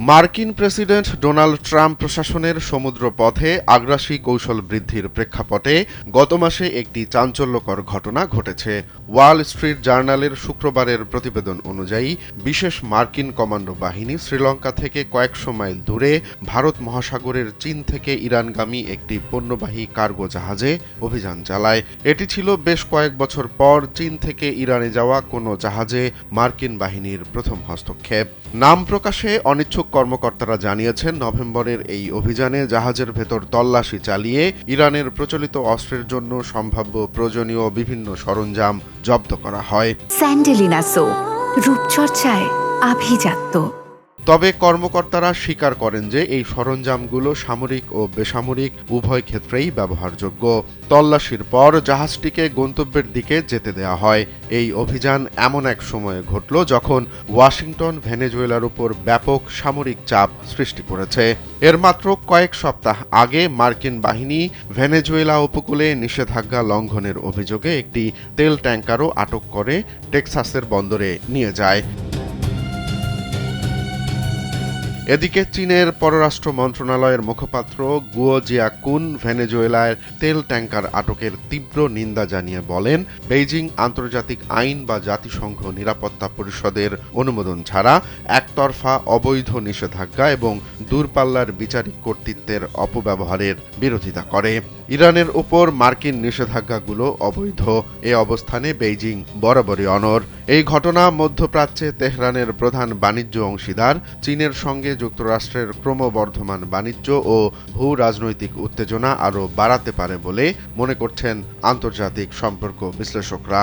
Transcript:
মার্কিন president Donald Trump প্রশাসনের সমুদ্রপথে আগ্রাসী কৌশল বৃদ্ধির প্রেক্ষাপটে গত মাসে একটি চাঞ্চল্যকর ঘটনা ঘটেছে। ওয়াল স্ট্রিট জার্নালের শুক্রবারের প্রতিবেদন অনুযায়ী বিশেষ মার্কিন কমান্ডো বাহিনী শ্রীলঙ্কা থেকে কয়েকশো মাইল দূরে ভারত মহাসাগরের চীন থেকে ইরানগামী একটি পণ্যবাহী কার্গো জাহাজে অভিযান চালায়। এটি ছিল বেশ কয়েক বছর পর চীন থেকে ইরানে যাওয়া কোনো জাহাজে মার্কিন বাহিনীর প্রথম হস্তক্ষেপ। নাম প্রকাশে অনিচ্ছুক কর্মকর্তারা জানিয়েছেন, নভেম্বরের এই অভিযানে জাহাজের ভেতর তল্লাশি চালিয়ে ইরানের প্রচলিত অস্ত্রের জন্য সম্ভাব্য প্রয়োজনীয় বিভিন্ন সরঞ্জাম জব্দ করা হয়। স্যান্ডেলিনা সো, রূপচর্চায় আভিজাত্য। তবে কর্মকর্তারা স্বীকার করেন যে এই সরঞ্জামগুলো সামরিক ও বেসামরিক উভয় ক্ষেত্রেই ব্যবহারযোগ্য। তল্লাশির পর জাহাজটিকে গন্তব্যের দিকে যেতে দেওয়া হয়। এই অভিযান এমন এক সময়ে ঘটল যখন ওয়াশিংটন ভেনেজুয়েলার উপর ব্যাপক সামরিক চাপ সৃষ্টি করেছে। এর মাত্র কয়েক সপ্তাহ আগে মার্কিন বাহিনী ভেনেজুয়েলা উপকূলে নিষেধাজ্ঞা লঙ্ঘনের অভিযোগে একটি তেল ট্যাঙ্কারও আটক করে টেক্সাসের বন্দরে নিয়ে যায়। এদিকে চীনের পররাষ্ট্র মন্ত্রণালয়ের মুখপাত্র গুয়ো জিয়াকুন ভেনেজুয়েলার তেল ট্যাঙ্কার আটকের তীব্র নিন্দা জানিয়ে বলেন, বেইজিং আন্তর্জাতিক আইন বা জাতিসংঘ নিরাপত্তা পরিষদের অনুমোদন ছাড়া একতরফা অবৈধ নিষেধাজ্ঞা এবং দূরপাল্লার বিচারিক কর্তৃত্বের অপব্যবহারের বিরোধিতা করে। ইরানের উপর মার্কিন নিষেধাজ্ঞাগুলো অবৈধ। এ অবস্থানে বেইজিং বরাবরই অনড়। এই ঘটনা মধ্যপ্রাচ্যে তেহরানের প্রধান বাণিজ্য অংশীদার চীনের সঙ্গে যুক্তরাষ্ট্রের ক্রমবর্ধমান বাণিজ্য ও ভূ রাজনৈতিক উত্তেজনা আরও বাড়াতে পারে বলে মনে করছেন আন্তর্জাতিক সম্পর্ক বিশ্লেষকরা।